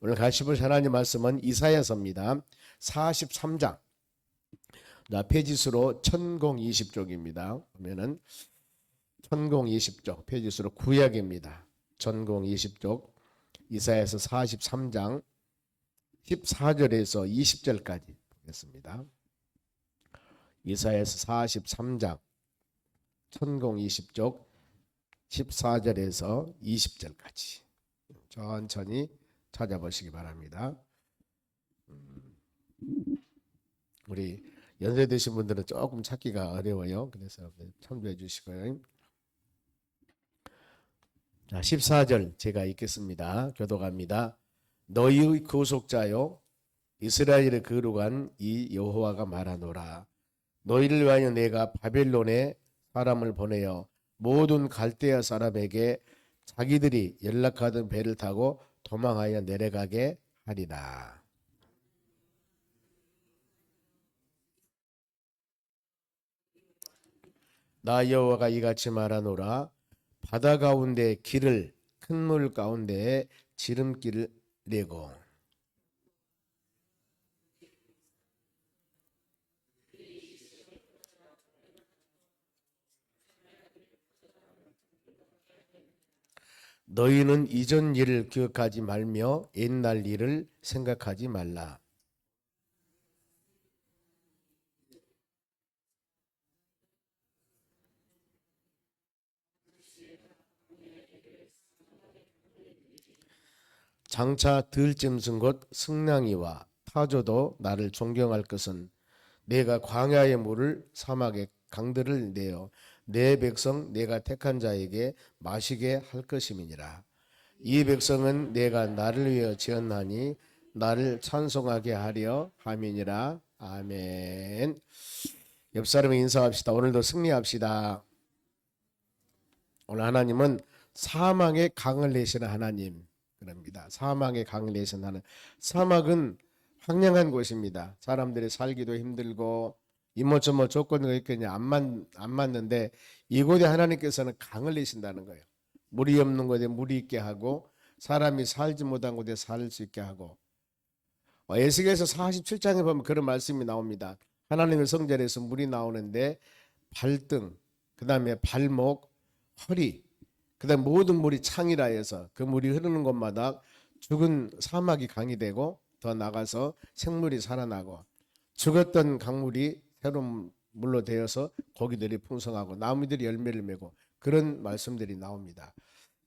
오늘 같이 볼 하나님 말씀은 이사야서입니다. 43장. 페이지수로 1020쪽입니다. 보면은 1020쪽 페이지수로 구약입니다. 1020쪽 이사야서 43장 14절에서 20절까지 보겠습니다. 이사야서 43장 1020쪽 14절에서 20절까지 천천히 찾아보시기 바랍니다. 우리 연세 드신 분들은 조금 찾기가 어려워요. 그래서 참조해 주시고요. 자, 14절 제가 읽겠습니다. 교독합니다. 너희의 구속자요 이스라엘의 거룩한 이 여호와가 말하노라. 너희를 위하여 내가 바벨론에 사람을 보내어 모든 갈대아 사람에게 자기들이 연락하던 배를 타고 도망하여 내려가게 하리라. 나 여호와가 이같이 말하노라. 바다 가운데 길을 큰 물 가운데에 지름길을 내고 너희는 이전 일을 기억하지 말며 옛날 일을 생각하지 말라. 장차 들짐승 곧 승냥이와 타조도 나를 존경할 것은 내가 광야의 물을 사막의 강들을 내어 내 백성 내가 택한 자에게 마시게 할 것임이니라. 이 백성은 내가 나를 위하여 지었나니 나를 찬송하게 하려 함이니라. 아멘. 옆 사람에 인사합시다. 오늘도 승리합시다. 오늘 하나님은 사망의 강을 내시는 하나님 그럽니다. 사막의 강을 내신 하나님. 사막은 황량한 곳입니다. 사람들이 살기도 힘들고 이모저모 조건이 있겠냐 안 맞는데 이곳에 하나님께서는 강을 내신다는 거예요. 물이 없는 곳에 물이 있게 하고 사람이 살지 못한 곳에 살 수 있게 하고 에스겔서 47장에 보면 그런 말씀이 나옵니다. 하나님의 성전에서 물이 나오는데 발등, 그 다음에 발목, 허리, 그 다음에 모든 물이 창이라 해서 그 물이 흐르는 곳마다 죽은 사막이 강이 되고 더 나가서 생물이 살아나고 죽었던 강물이 새로운 물로 되어서 고기들이 풍성하고 나무들이 열매를 맺고 그런 말씀들이 나옵니다.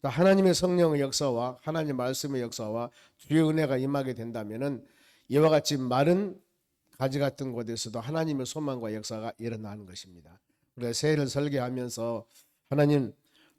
하나님의 성령의 역사와 하나님의 말씀의 역사와 주의 은혜가 임하게 된다면은 이와 같이 마른 가지 같은 곳에서도 하나님의 소망과 역사가 일어나는 것입니다. 우리가 새해를 설계하면서 하나님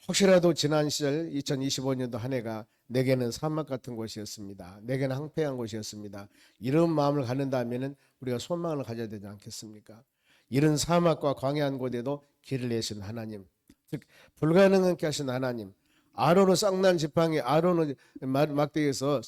혹시라도 지난 시절 2025년도 한 해가 내게는 사막 같은 곳이었습니다. 내게는 황폐한 곳이었습니다. 이런 마음을 갖는다면 우리가 소망을 가져야 되지 않겠습니까? 이런 사막과 광야한 곳에도 길을 내신 하나님, 즉 불가능하게 하신 하나님, 아론의 쌍난 지팡이, 아론의 막대기에서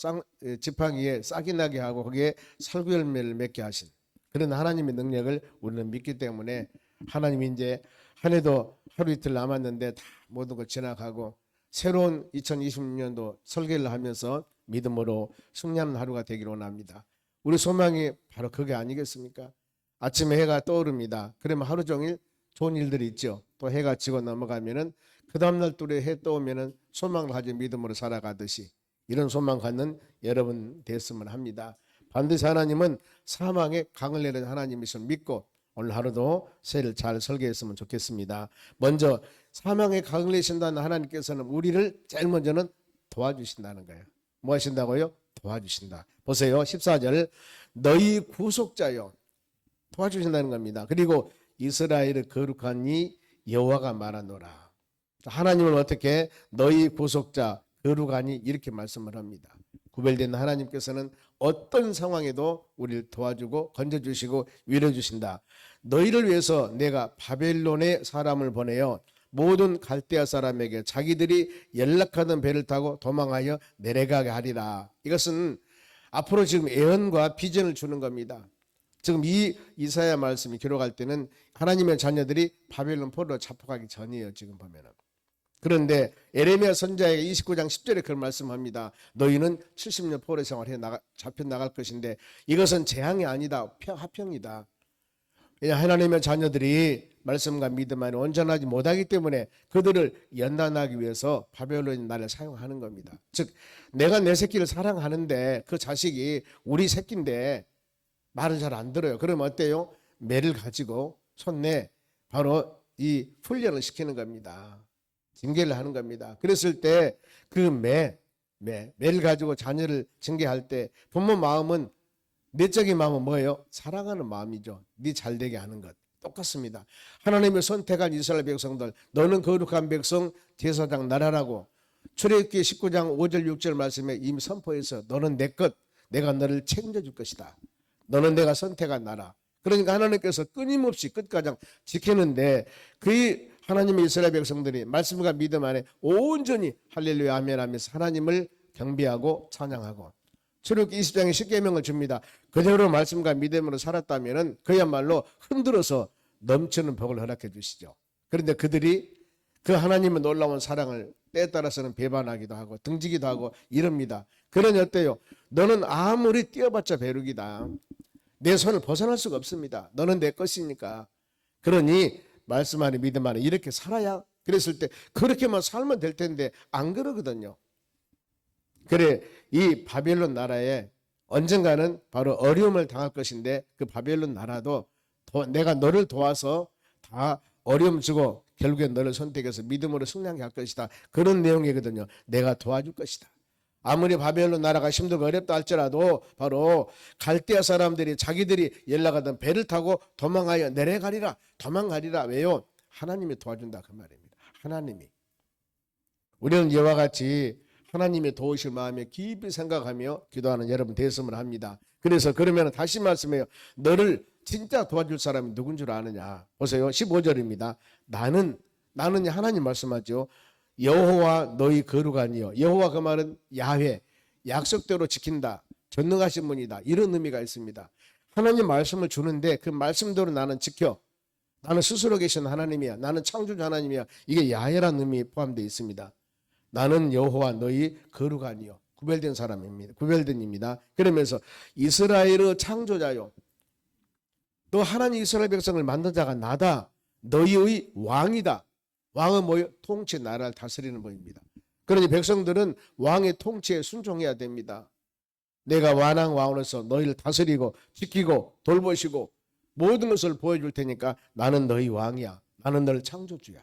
지팡이에 싹이 나게 하고 거기에 살구 열매를 맺게 하신 그런 하나님의 능력을 우리는 믿기 때문에 하나님이 이제 한 해도 하루 이틀 남았는데 다 모든 것 지나가고 새로운 2026년도 설계를 하면서 믿음으로 승리하는 하루가 되기를 원합니다. 우리 소망이 바로 그게 아니겠습니까? 아침에 해가 떠오릅니다. 그러면 하루 종일 좋은 일들이 있죠. 또 해가 지고 넘어가면은 그 다음날 또 해 떠오면은 소망을 가진 믿음으로 살아가듯이 이런 소망 갖는 여러분 됐으면 합니다. 반드시 하나님은 사망의 강을 내는 하나님이심을 믿고 오늘 하루도 새해를 잘 설계했으면 좋겠습니다. 먼저 사망의 강을 내신다는 하나님께서는 우리를 제일 먼저는 도와주신다는 거예요. 뭐 하신다고요? 도와주신다. 보세요. 14절 너희 구속자요. 도와주신다는 겁니다. 그리고 이스라엘의 거룩한 이 여호와가 말하노라. 하나님은 어떻게 너희 구속자 거룩하니 이렇게 말씀을 합니다. 구별된 하나님께서는 어떤 상황에도 우리를 도와주고 건져주시고 위로주신다. 너희를 위해서 내가 바벨론에 사람을 보내어 모든 갈대아 사람에게 자기들이 연락하던 배를 타고 도망하여 내려가게 하리라. 이것은 앞으로 지금 예언과 비전을 주는 겁니다. 지금 이 이사야 말씀이 기록할 때는 하나님의 자녀들이 바벨론 포로로 잡혀가기 전이에요. 지금 보면은 그런데 에레미야 선지자에게 29장 10절에 그런 말씀합니다. 너희는 70년 포로 생활해 잡혀 나갈 것인데 이것은 재앙이 아니다. 하평이다. 하나님의 자녀들이 말씀과 믿음 안에 온전하지 못하기 때문에 그들을 연단하기 위해서 바벨론이 나를 사용하는 겁니다. 즉 내가 내 새끼를 사랑하는데 그 자식이 우리 새끼인데 말을 잘 안 들어요. 그러면 어때요? 매를 가지고 손내 바로 이 훈련을 시키는 겁니다. 징계를 하는 겁니다. 그랬을 때 그 매를 가지고 자녀를 징계할 때 부모 마음은 내적인 마음은 뭐예요? 사랑하는 마음이죠. 네 잘되게 하는 것. 똑같습니다. 하나님의 선택한 이스라엘 백성들, 너는 거룩한 백성 제사장 나라라고 출애굽기 19장 5절 6절 말씀에 이미 선포해서 너는 내 것, 내가 너를 책임져 것이다. 너는 내가 선택한 나라. 그러니까 하나님께서 끊임없이 끝까지 지키는데 그 하나님의 이스라엘 백성들이 말씀과 믿음 안에 온전히 할렐루야 아멘 하면서 하나님을 경배하고 찬양하고 출애굽기 20장에 십계명을 줍니다. 그대로 말씀과 믿음으로 살았다면 그야말로 흔들어서 넘치는 복을 허락해 주시죠. 그런데 그들이 그 하나님의 놀라운 사랑을 때에 따라서는 배반하기도 하고 등지기도 하고 이럽니다. 그러니 어때요? 너는 아무리 뛰어봤자 벼룩이다. 내 손을 벗어날 수가 없습니다. 너는 내 것이니까. 그러니 말씀 안에 믿음 안에 이렇게 살아야 그랬을 때 그렇게만 살면 될 텐데 안 그러거든요. 그래 이 바벨론 나라에 언젠가는 바로 어려움을 당할 것인데 그 바벨론 나라도 내가 너를 도와서 다 어려움 주고 결국엔 너를 선택해서 믿음으로 승리하게 할 것이다. 그런 내용이거든요. 내가 도와줄 것이다. 아무리 바벨론 나라가 힘들고 어렵다 할지라도 바로 갈대아 사람들이 자기들이 연락하던 배를 타고 도망하여 내려가리라. 도망가리라. 왜요? 하나님이 도와준다 그 말입니다. 하나님이. 우리는 이와 같이 하나님의 도우실 마음에 깊이 생각하며 기도하는 여러분 되었으면 합니다. 그래서 그러면 다시 말씀해요. 너를 진짜 도와줄 사람이 누군 줄 아느냐. 보세요. 15절입니다. 나는 하나님 말씀하죠. 여호와 너희 거룩하니요. 여호와 그 말은 야훼, 약속대로 지킨다. 전능하신 분이다. 이런 의미가 있습니다. 하나님 말씀을 주는데 그 말씀대로 나는 지켜. 나는 스스로 계신 하나님이야. 나는 창조주 하나님이야. 이게 야훼라는 의미에 포함되어 있습니다. 나는 여호와 너희 거룩하니요. 구별된 사람입니다. 구별된입니다. 그러면서 이스라엘의 창조자요. 너 하나님 이스라엘 백성을 만든 자가 나다. 너희의 왕이다. 왕은 뭐예요? 통치 나라를 다스리는 법입니다. 그러니 백성들은 왕의 통치에 순종해야 됩니다. 내가 왕으로서 너희를 다스리고 지키고 돌보시고 모든 것을 보여줄 테니까 나는 너희 왕이야. 나는 너를 창조주야.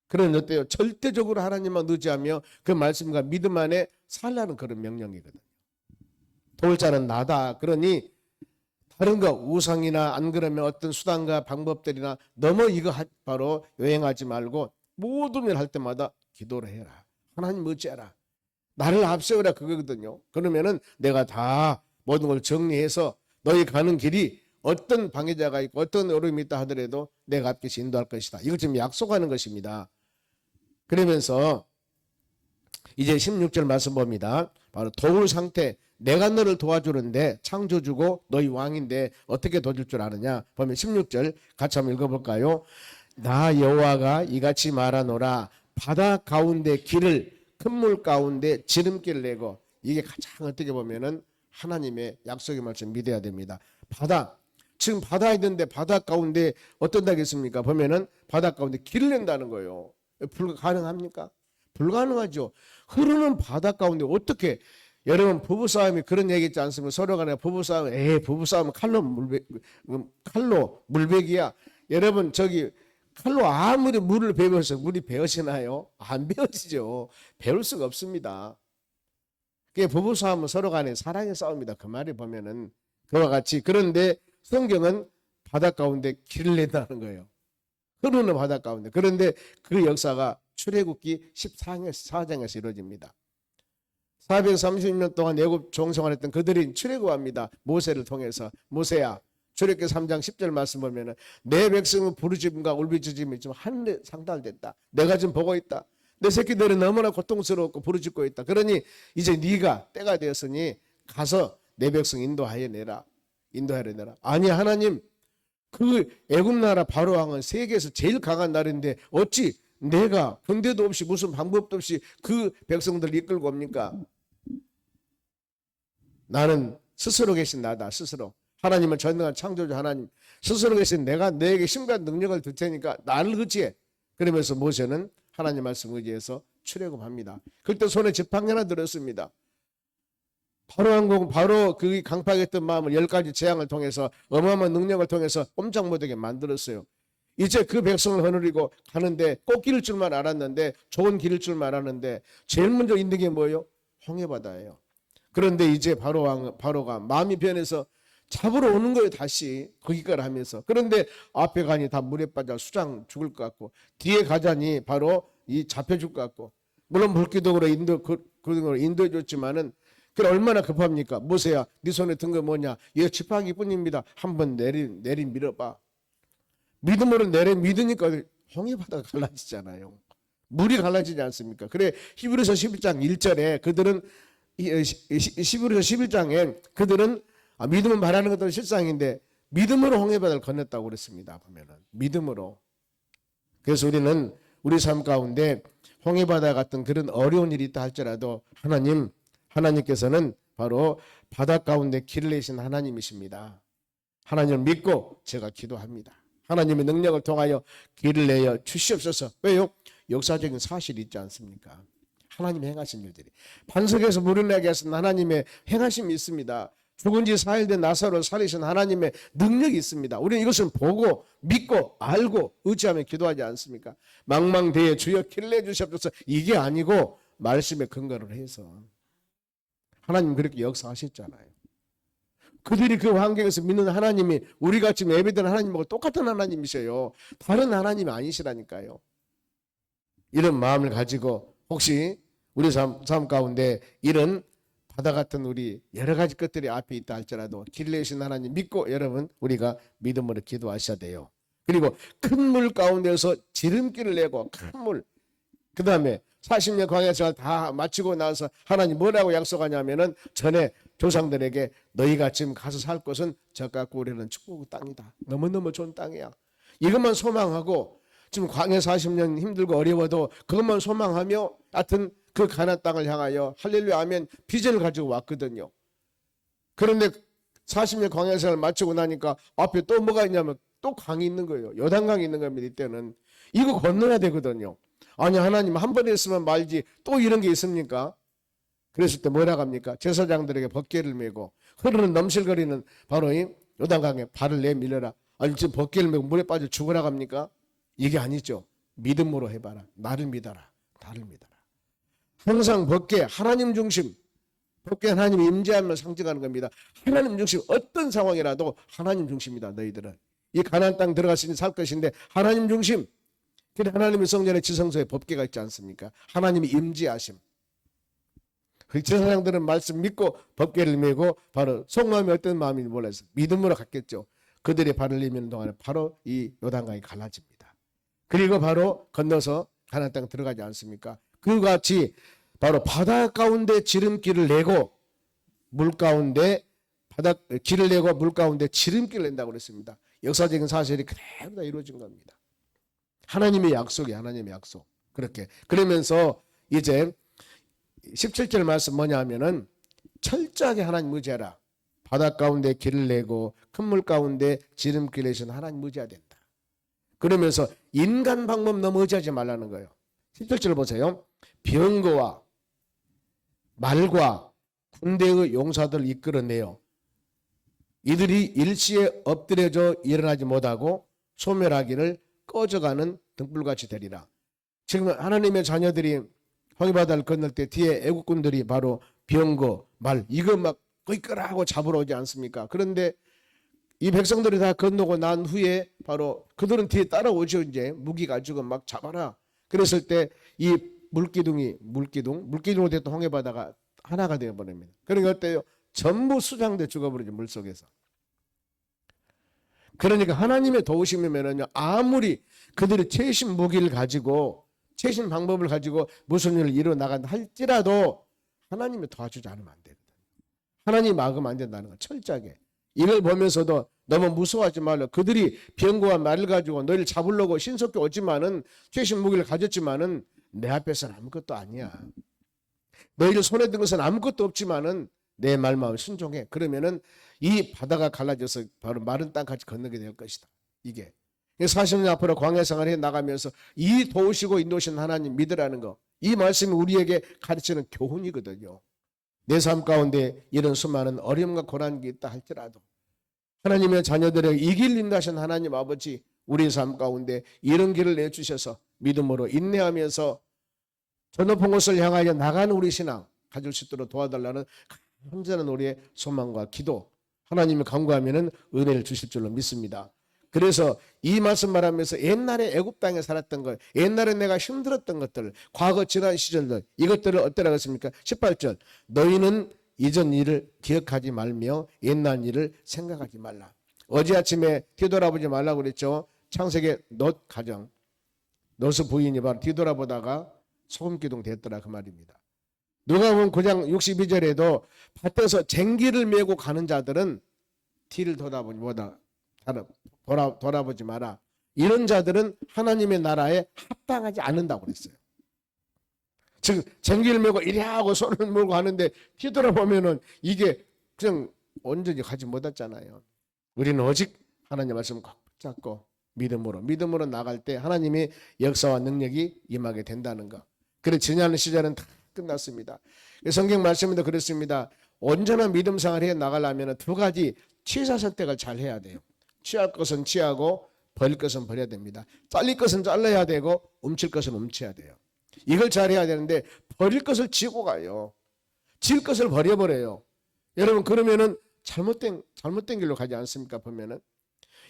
그런 어때요? 절대적으로 하나님만 의지하며 그 말씀과 믿음 안에 살라는 그런 명령이거든요. 도울 자는 나다. 그러니 다른 거 우상이나 안 그러면 어떤 수단과 방법들이나 너무 이거 바로 여행하지 말고 모든 일 할 때마다 기도를 해라. 하나님 어찌해라. 나를 앞세우라 그거거든요. 그러면은 내가 다 모든 걸 정리해서 너희 가는 길이 어떤 방해자가 있고 어떤 어려움이 있다 하더라도 내가 앞에서 인도할 것이다. 이걸 지금 약속하는 것입니다. 그러면서 이제 16절 말씀 봅니다. 바로 도울 상태. 내가 너를 도와주는데 창조주고 너희 왕인데 어떻게 도와줄 줄 아느냐. 보면 16절 같이 한번 읽어볼까요? 나 여호와가 이같이 말하노라. 바다 가운데 길을 큰 물 가운데 지름길을 내고. 이게 가장 어떻게 보면은 하나님의 약속의 말씀 믿어야 됩니다. 바다 지금 바다에 있는데 바다 가운데 어떤다겠습니까? 보면은 바다 가운데 길을 낸다는 거예요. 가능합니까? 불가능하죠. 흐르는 바다 가운데 어떻게 여러분 부부싸움이 그런 얘기 있지 않습니까? 서로 간에 부부싸움은 칼로 물베기야. 여러분 저기 칼로 아무리 물을 베어서 물이 베어지나요? 안 베어지죠. 베을 수가 없습니다. 그게 부부싸움은 서로 간에 사랑의 싸움이다. 그 말이 보면은 그와 같이. 그런데 성경은 바다 가운데 길을 낸다는 거예요. 흐르는 바다 가운데. 그런데 그 역사가 출애굽기 14장에서 이루어집니다. 430년 동안 애굽 종생활했던 그들이 출애굽합니다. 모세를 통해서. 모세야 출애굽기 3장 10절 말씀 보면은 내 백성은 부르짖음과 울부짖음이 좀 하늘에 상달됐다. 내가 지금 보고 있다. 내 새끼들은 너무나 고통스럽고 부르짖고 있다. 그러니 이제 네가 때가 되었으니 가서 내 백성 인도하여 내라. 아니 하나님 그 애굽 나라 바로 왕은 세계에서 제일 강한 나라인데 어찌 내가 군대도 없이 무슨 방법도 없이 그 백성들을 이끌고 옵니까? 나는 스스로 계신 나다. 스스로. 하나님은 전능한 창조주 하나님. 스스로 계신 내가 너에게 힘과 능력을 줄 테니까 나를 의지해. 그러면서 모세는 하나님 말씀 의지해서 출애굽합니다. 그때 손에 지팡이 하나 들었습니다. 바로 항공 바로 그 강팍했던 마음을 10가지 재앙을 통해서 어마어마한 능력을 통해서 꼼짝 못하게 만들었어요. 이제 그 백성을 거느리고 가는데 꽃길일 줄만 알았는데 좋은 길일 줄만 알았는데 제일 먼저 있는 게 뭐예요? 홍해바다예요. 그런데 이제 바로가 마음이 변해서 잡으러 오는 거예요. 다시 거기까지 하면서. 그런데 앞에 가니 다 물에 빠져 수장 죽을 것 같고 뒤에 가자니 바로 이 잡혀줄 것 같고 물론 물기둥으로 인도해 줬지만은 그래 얼마나 급합니까? 모세야 네 손에 든 거 뭐냐? 얘 지팡이뿐입니다. 한번 내리 밀어봐. 믿음으로 믿으니까 홍해바다가 갈라지잖아요. 물이 갈라지지 않습니까? 그래 히브리서 11장 1절에 그들은 히브리서 11장에 그들은 믿음은 말하는 것들은 실상인데 믿음으로 홍해바다를 건넜다고 그랬습니다. 보면은 믿음으로. 그래서 우리는 우리 삶 가운데 홍해바다 같은 그런 어려운 일이 있다 할지라도 하나님께서는 바로 바다 가운데 길을 내신 하나님이십니다. 하나님을 믿고 제가 기도합니다. 하나님의 능력을 통하여 길을 내어 주시옵소서. 왜요? 역사적인 사실이 있지 않습니까? 하나님의 행하신 일들이. 반석에서 물을 내게 하신 하나님의 행하심이 있습니다. 죽은 지 4일 된 나사로를 살리신 하나님의 능력이 있습니다. 우리는 이것을 보고 믿고 알고 의지하며 기도하지 않습니까? 망망대해 주여 길을 내주시옵소서. 이게 아니고 말씀에 근거를 해서 하나님 그렇게 역사하셨잖아요. 그들이 그 환경에서 믿는 하나님이 우리같이 예배드리는 하나님하고 똑같은 하나님이세요. 다른 하나님이 아니시라니까요. 이런 마음을 가지고 혹시 우리 삶 가운데 이런 바다 같은 우리 여러 가지 것들이 앞에 있다 할지라도 길 내신 하나님 믿고 여러분 우리가 믿음으로 기도하셔야 돼요. 그리고 큰 물 가운데서 지름길을 내고 큰 물, 그 다음에 40년 광야생활 다 마치고 나서 하나님 뭐라고 약속하냐면은 전에 조상들에게 너희가 지금 가서 살 곳은 저가 고래는 축복 땅이다. 너무너무 좋은 땅이야. 이것만 소망하고 지금 광야 40년 힘들고 어려워도 그것만 소망하며 하여튼 그 가나안 땅을 향하여 할렐루야 하면 비전을 가지고 왔거든요. 그런데 40년 광야생활을 마치고 나니까 앞에 또 뭐가 있냐면 또 강이 있는 거예요. 요단강이 있는 겁니다. 이때는 이거 건너야 되거든요. 아니 하나님 한 번 했으면 말지 또 이런 게 있습니까? 그랬을 때 뭐라고 합니까? 제사장들에게 법궤를 메고 흐르는 넘실거리는 바로 이 요단강에 발을 내밀어라. 아니 지금 법궤를 메고 물에 빠져 죽으라고 합니까? 이게 아니죠. 믿음으로 해봐라. 나를 믿어라. 나를 믿어라. 항상 법궤 하나님 중심. 법궤 하나님의 임재함을 상징하는 겁니다. 하나님 중심 어떤 상황이라도 하나님 중심이다. 너희들은 이 가나안 땅 들어가시니 살 것인데 하나님 중심. 그래 하나님의 성전에 지성소에 법궤가 있지 않습니까? 하나님의 임재하심. 그 제사장들은 말씀 믿고 법궤를 메고 바로 속마음이 어떤 마음인지 몰라서 믿음으로 갔겠죠. 그들이 발을 내미는 동안에 바로 이 요단강이 갈라집니다. 그리고 바로 건너서 가나안 땅 들어가지 않습니까? 그와 같이 바로 바다 가운데 지름길을 내고 물 가운데 길을 내고 물 가운데 지름길을 낸다고 그랬습니다. 역사적인 사실이 그대로 다 이루어진 겁니다. 하나님의 약속이 하나님의 약속. 그렇게 그러면서 이제 17절 말씀 뭐냐 하면은 철저하게 하나님 의지하라. 바다 가운데 길을 내고 큰 물 가운데 지름길 내신 하나님 의지해야 된다. 그러면서 인간 방법 너무 의지하지 말라는 거예요. 17절 보세요. 병거와 말과 군대의 용사들을 이끌어내요. 이들이 일시에 엎드려져 일어나지 못하고 소멸하기를 꺼져가는 등불같이 되리라. 지금 하나님의 자녀들이 홍해바다를 건널 때 뒤에 애국군들이 바로 병거, 말 이거 막 끄이끄라고 잡으러 오지 않습니까? 그런데 이 백성들이 다 건너고 난 후에 바로 그들은 뒤에 따라오죠. 이제 무기 가지고 막 잡아라. 그랬을 때 이 물기둥으로 됐던 홍해바다가 하나가 되어버립니다. 그러니까 어때요? 전부 수장돼 죽어버리죠. 물속에서. 그러니까 하나님의 도우심이면은요, 아무리 그들이 최신 무기를 가지고 최신 방법을 가지고 무슨 일을 이루어 나간다 할지라도 하나님이 도와주지 않으면 안 되거든요. 하나님 막으면 안 된다는 거 철저하게 이걸 보면서도 너무 무서워하지 말라. 그들이 병거와 말을 가지고 너희를 잡으려고 신속히 오지만은 최신 무기를 가졌지만은 내 앞에서는 아무것도 아니야. 너희를 손에 든 것은 아무것도 없지만은 내 말마음 순종해. 그러면은 이 바다가 갈라져서 바로 마른 땅까지 건너게 될 것이다. 이게 40년 앞으로 광야 생활에 나가면서 이 도우시고 인도하신 하나님 믿으라는 거, 이 말씀이 우리에게 가르치는 교훈이거든요. 내 삶 가운데 이런 수많은 어려움과 고난이 있다 할지라도 하나님의 자녀들에게 이 길 인도하신 하나님 아버지, 우리의 삶 가운데 이런 길을 내주셔서 믿음으로 인내하면서 저 높은 곳을 향하여 나가는 우리 신앙 가질 수 있도록 도와달라는 간절한 우리의 소망과 기도, 하나님을 간구하면 은혜를 주실 줄로 믿습니다. 그래서 이 말씀 말하면서 옛날에 애굽 땅에 살았던 것, 옛날에 내가 힘들었던 것들, 과거 지난 시절들, 이것들을 어떠라고 했습니까? 18절, 너희는 이전 일을 기억하지 말며 옛날 일을 생각하지 말라. 어제 아침에 뒤돌아보지 말라고 그랬죠. 창세기 롯 가정, 롯의 부인이 바로 뒤돌아보다가 소금기둥 됐더라 그 말입니다. 누가 보면 9장 62절에도 밭에서 쟁기를 메고 가는 자들은 뒤를 돌아보지 마라. 이런 자들은 하나님의 나라에 합당하지 않는다고 그랬어요. 즉 쟁기를 메고 이리 하고 손을 물고 하는데 뒤돌아보면은 이게 그냥 온전히 가지 못했잖아요. 우리는 오직 하나님 말씀 꽉 잡고 믿음으로 나갈 때 하나님의 역사와 능력이 임하게 된다는 것. 그래 지난 시절은 다 끝났습니다. 성경 말씀에도 그렇습니다. 온전한 믿음 생활을 해 나가려면 두 가지 취사 선택을 잘 해야 돼요. 취할 것은 취하고 버릴 것은 버려야 됩니다. 잘릴 것은 잘라야 되고 훔칠 것은 훔쳐야 돼요. 이걸 잘해야 되는데 버릴 것을 지고 가요. 질 것을 버려버려요. 여러분 그러면은 잘못된 길로 가지 않습니까? 보면은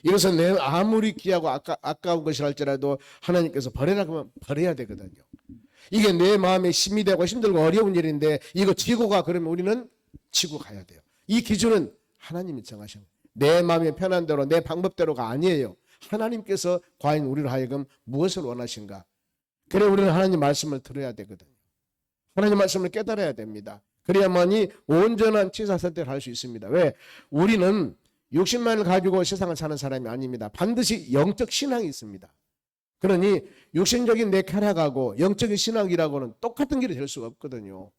이것은 내 아무리 귀하고 아까운 것이 할지라도 하나님께서 버려라 그러면 버려야 되거든요. 이게 내 마음에 힘이 되고 힘들고 어려운 일인데 이거 지고 가 그러면 우리는 지고 가야 돼요. 이 기준은 하나님이 정하신 거예요. 내 마음이 편한 대로 내 방법대로가 아니에요. 하나님께서 과연 우리를 하여금 무엇을 원하신가? 그래 우리는 하나님 말씀을 들어야 되거든요. 하나님 말씀을 깨달아야 됩니다. 그래야만이 온전한 취사 선택을 할 수 있습니다. 왜? 우리는 육신만을 가지고 세상을 사는 사람이 아닙니다. 반드시 영적 신앙이 있습니다. 그러니 육신적인 내 쾌락하고 영적인 신앙이라고는 똑같은 길이 될 수가 없거든요.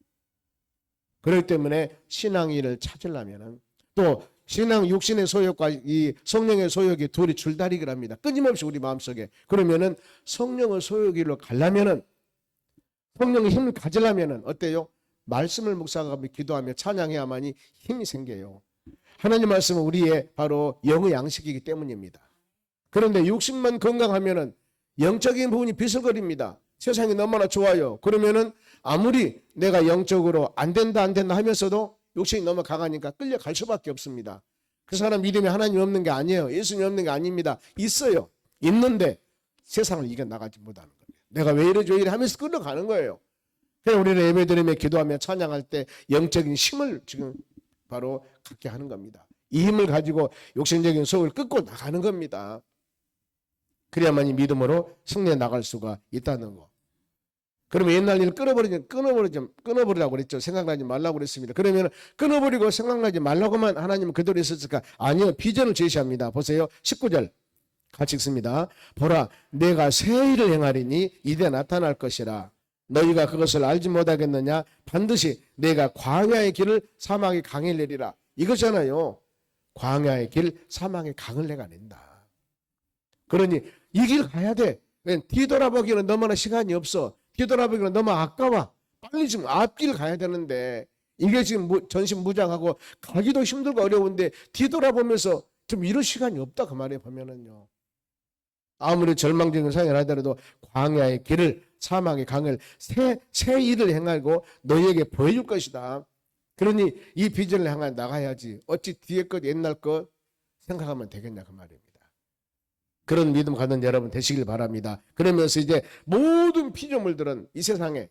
그렇기 때문에 신앙이를 찾으려면 또 신앙 육신의 소욕과 이 성령의 소욕이 둘이 줄다리기를 합니다. 끊임없이 우리 마음속에. 그러면은 성령의 소욕으로 가려면은 성령의 힘을 가지려면은 어때요? 말씀을 묵상하며 기도하며 찬양해야만이 힘이 생겨요. 하나님 말씀은 우리의 바로 영의 양식이기 때문입니다. 그런데 육신만 건강하면은 영적인 부분이 비슬거립니다. 세상이 너무나 좋아요. 그러면은 아무리 내가 영적으로 안 된다 하면서도 욕심이 너무 강하니까 끌려갈 수밖에 없습니다. 그 사람 믿음에 하나님 없는 게 아니에요. 예수님 없는 게 아닙니다. 있어요. 있는데 세상을 이겨나가지 못하는 거예요. 내가 왜 이래 저 이래 하면서 끌려가는 거예요. 그래서 우리는 예배드리며 기도하며 찬양할 때 영적인 힘을 지금 바로 갖게 하는 겁니다. 이 힘을 가지고 욕심적인 속을 끊고 나가는 겁니다. 그래야만이 믿음으로 승리해 나갈 수가 있다는 거. 그러면 옛날 일을 끊어버리라고 그랬죠. 생각나지 말라고 그랬습니다. 그러면 끊어버리고 생각나지 말라고만 하나님은 그대로 있었을까? 아니요. 비전을 제시합니다. 보세요. 19절 같이 읽습니다. 보라, 내가 새 일을 행하리니 이제 나타날 것이라. 너희가 그것을 알지 못하겠느냐? 반드시 내가 광야의 길을 사막의 강을 내리라. 이거잖아요. 광야의 길, 사막의 강을 내가 낸다. 그러니 이 길 가야 돼. 뒤돌아보기는 너무나 시간이 없어. 뒤돌아보기는 너무 아까워. 빨리 지금 앞길 가야 되는데 이게 지금 전신무장하고 가기도 힘들고 어려운데 뒤돌아보면서 좀 이럴 시간이 없다 그 말이에요. 보면은요. 아무리 절망적인 상황을 하더라도 광야의 길을 사막의 강을 새 일을 행하고 너희에게 보여줄 것이다. 그러니 이 비전을 향해 나가야지. 어찌 뒤에 것 옛날 것 생각하면 되겠냐 그 말입니다. 그런 믿음 갖는 여러분 되시길 바랍니다. 그러면서 이제 모든 피조물들은 이 세상에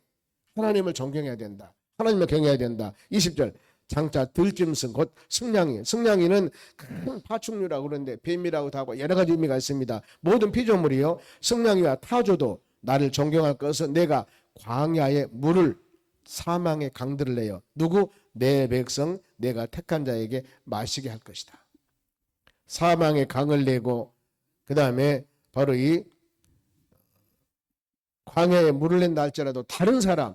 하나님을 존경해야 된다. 하나님을 경외해야 된다. 20절 장차 들짐승 곧 승냥이는 큰 파충류라고 그러는데 뱀이라고도 하고 여러 가지 의미가 있습니다. 모든 피조물이요 승냥이와 타조도 나를 존경할 것은 내가 광야의 물을 사망의 강들을 내어 누구? 내 백성 내가 택한 자에게 마시게 할 것이다. 사망의 강을 내고 그 다음에 바로 이 광야에 물을 낸다 할지라도 다른 사람,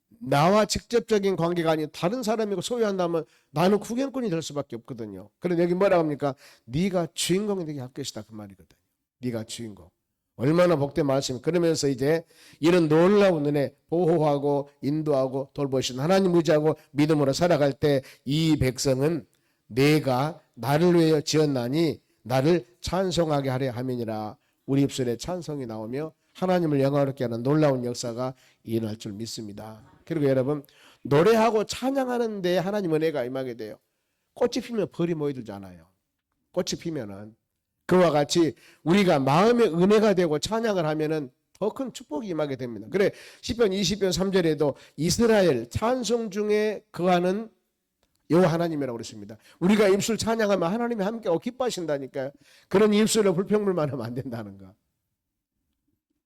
나와 직접적인 관계가 아닌 다른 사람이고 소유한다면 나는 구경꾼이 될 수밖에 없거든요. 그런데 여기 뭐라고 합니까? 네가 주인공이 되게 할 것이다 그 말이거든요. 네가 주인공. 얼마나 복된 말씀이. 그러면서 이제 이런 놀라운 은혜 보호하고 인도하고 돌보신 하나님 의지하고 믿음으로 살아갈 때 이 백성은 내가 나를 위하여 지었나니 나를 찬송하게 하려 함이니라. 우리 입술에 찬송이 나오며 하나님을 영화롭게 하는 놀라운 역사가 일어날 줄 믿습니다. 그리고 여러분 노래하고 찬양하는 데 하나님 은혜가 임하게 돼요. 꽃이 피면 벌이 모여들잖아요. 꽃이 피면은 그와 같이 우리가 마음의 은혜가 되고 찬양을 하면은 더 큰 축복이 임하게 됩니다. 그래 시편 20편 3절에도 이스라엘 찬송 중에 거하는 여호와 하나님이라고 그랬습니다. 우리가 입술 찬양하면 하나님이 함께 기뻐하신다니까요. 그런 입술로 불평불만 하면 안 된다는 거.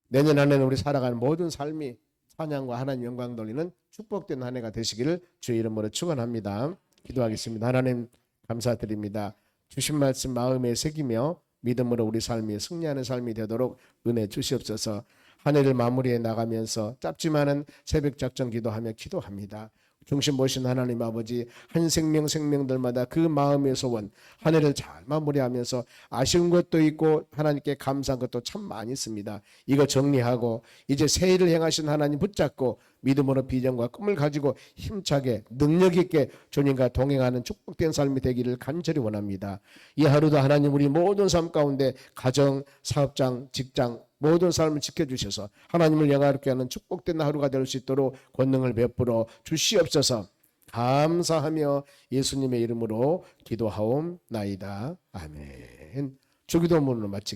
내년 한 해는 우리 살아가는 모든 삶이 찬양과 하나님 영광 돌리는 축복된 한 해가 되시기를 주의 이름으로 축원합니다. 기도하겠습니다. 하나님 감사드립니다. 주신 말씀 마음에 새기며 믿음으로 우리 삶이 승리하는 삶이 되도록 은혜 주시옵소서. 한 해를 마무리해 나가면서 짧지만은 새벽 작전 기도하며 기도합니다. 중심 보신 하나님 아버지 한 생명들마다 그 마음의 소원 한 해를 잘 마무리하면서 아쉬운 것도 있고 하나님께 감사한 것도 참 많이 있습니다. 이거 정리하고 이제 새 일을 행하신 하나님 붙잡고 믿음으로 비전과 꿈을 가지고 힘차게 능력 있게 주님과 동행하는 축복된 삶이 되기를 간절히 원합니다. 이 하루도 하나님 우리 모든 삶 가운데 가정, 사업장, 직장 모든 삶을 지켜주셔서 하나님을 영화롭게 하는 축복된 하루가 될 수 있도록 권능을 베풀어 주시옵소서. 감사하며 예수님의 이름으로 기도하옵나이다. 아멘. 주기도문으로 마치